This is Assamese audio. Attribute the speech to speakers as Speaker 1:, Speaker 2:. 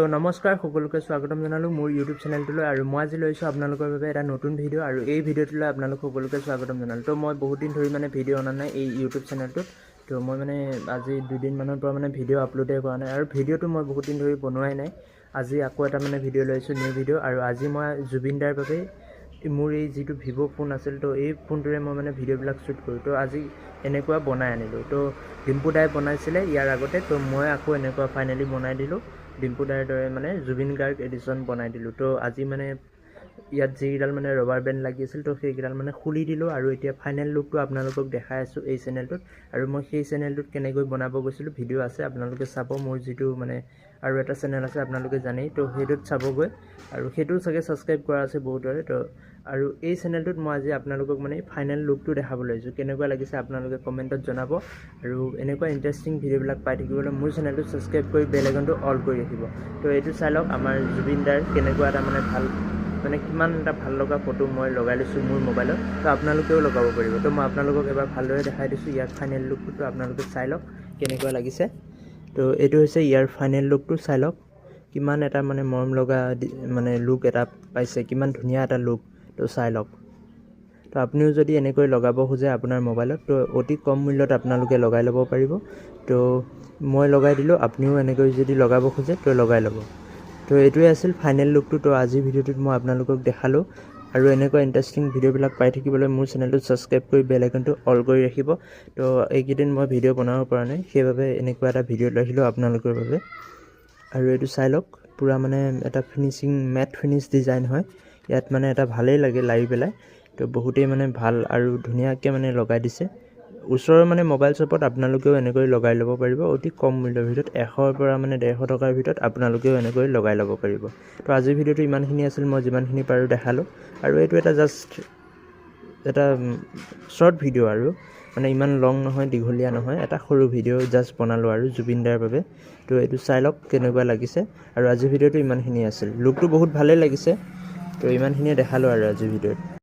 Speaker 1: তো নমস্কাৰ সকলোকে স্বাগতম জনালোঁ মোৰ ইউটিউব চেনেলটোলৈ আৰু মই আজি লৈছোঁ আপোনালোকৰ বাবে এটা নতুন ভিডিঅ' আৰু এই ভিডিঅ'টোলৈ আপোনালোক সকলোকে স্বাগতম জনালোঁ। তো মই বহুত দিন ধৰি মানে ভিডিঅ' অনা নাই এই ইউটিউব চেনেলটোত। তো মই মানে আজি 2 দিনমানৰ পৰা মানে ভিডিঅ' আপলোডে কৰা নাই আৰু ভিডিঅ'টো মই বহুত দিন ধৰি বনোৱাই নাই। আজি আকৌ এটা মানে ভিডিঅ' লৈছোঁ নিউ ভিডিঅ' আৰু আজি মই জুবিন দাৰ বাবে মোৰ এই যিটো ভিভ' ফোন আছিল তো এই ফোনটোৰে মই মানে ভিডিঅ'বিলাক শ্বুট কৰোঁ। তো আজি এনেকুৱা বনাই আনিলোঁ। তো ডিম্পু দাই বনাইছিলে ইয়াৰ আগতে, তো মই আকৌ এনেকুৱা ফাইনেলি বনাই দিলোঁ। ডিম্পু দাৰ দৰে মানে জুবিন গাৰ্গ এডিশ্যন বনাই দিলোঁ। তো আজি মানে ইয়াত যিকেইডাল মানে ৰবাৰ বেণ্ড লাগি আছিল তো সেইকেইডাল মানে খুলি দিলোঁ আৰু এতিয়া ফাইনেল লুকটো আপোনালোকক দেখাই আছোঁ এই চেনেলটোত। আৰু মই সেই চেনেলটোত কেনেকৈ বনাব গৈছিলোঁ ভিডিঅ' আছে, আপোনালোকে চাব। মোৰ যিটো মানে আৰু এটা চেনেল আছে আপোনালোকে জানেই, তো সেইটোত চাবগৈ আৰু সেইটো চাগে ছাবস্ক্ৰাইব কৰা আছে বহুতৰে। তো আৰু এই চেনেলটোত মই আজি আপোনালোকক মানে ফাইনেল লুকটো দেখাবলৈ লৈছোঁ। কেনেকুৱা লাগিছে আপোনালোকে কমেণ্টত জনাব আৰু এনেকুৱা ইণ্টাৰেষ্টিং ভিডিঅ'বিলাক পাই থাকিবলৈ মোৰ চেনেলটো ছাবস্ক্ৰাইব কৰি বেল আইকনটো অল কৰি ৰাখিব। তো এইটো চাই লওক আমাৰ জুবিন দাৰ কেনেকুৱা এটা মানে ভাল মানে কিমান এটা ভাল লগা ফটো মই লগাই লৈছোঁ মোৰ মোবাইলত। তো আপোনালোকেও লগাব পাৰিব। তো মই আপোনালোকক এবাৰ ভালদৰে দেখাই দিছোঁ ইয়াৰ ফাইনেল লুকটো, আপোনালোকে চাই লওক কেনেকুৱা লাগিছে। তো এইটো হৈছে ইয়াৰ ফাইনেল লুকটো, চাই লওক কিমান এটা মানে মৰম লগা মানে লুক এটা পাইছে, কিমান ধুনীয়া এটা লুক। তো চাই লওক। তো আপুনিও যদি এনেকৈ লগাব খোজে আপোনাৰ মোবাইলত তো অতি কম মূল্যত আপোনালোকে লগাই ল'ব পাৰিব। তো মই লগাই দিলোঁ, আপুনিও এনেকৈ যদি লগাব খোজে তো লগাই ল'ব। তো এইটোৱে আছিল ফাইনেল লুকটো। তো আজিৰ ভিডিঅ'টোত মই আপোনালোকক দেখালোঁ আৰু এনেকুৱা ইণ্টাৰেষ্টিং ভিডিঅ'বিলাক পাই থাকিবলৈ মোৰ চেনেলটো ছাবস্ক্ৰাইব কৰি বেল আইকনটো অল কৰি ৰাখিব। তো এইকেইদিন মই ভিডিঅ' বনাব পৰা নাই, সেইবাবে এনেকুৱা এটা ভিডিঅ' লৈ আহিলোঁ আপোনালোকৰ বাবে। আৰু এইটো চাই লওক পূৰা মানে এটা ফিনিচিং মেট ফিনিছ ডিজাইন হয়। ইয়াত মানে এটা ভালেই লাগে লাৰি পেলাই। তো বহুতেই মানে ভাল আৰু ধুনীয়াকৈ মানে লগাই দিছে। ওচৰৰ মানে মোবাইল শ্বপত আপোনালোকেও এনেকৈ লগাই ল'ব পাৰিব অতি কম মূল্যৰ ভিতৰত, 100ৰ পৰা মানে 150 টকাৰ ভিতৰত আপোনালোকেও এনেকৈ লগাই ল'ব পাৰিব। তো আজিৰ ভিডিঅ'টো ইমানখিনি আছিল, মই যিমানখিনি পাৰোঁ দেখালোঁ। আৰু এইটো এটা জাষ্ট এটা শ্বৰ্ট ভিডিঅ' আৰু মানে ইমান লং নহয়, দীঘলীয়া নহয়, এটা সৰু ভিডিঅ' জাষ্ট বনালোঁ আৰু জুবিন দাৰ বাবে। তো এইটো চাই লওক কেনেকুৱা লাগিছে। আৰু আজিৰ ভিডিঅ'টো ইমানখিনি আছিল, লুকটো বহুত ভালেই লাগিছে। তো ইমানখিনিয়ে দেখালোঁ আৰু আজিৰ ভিডিঅ'ত।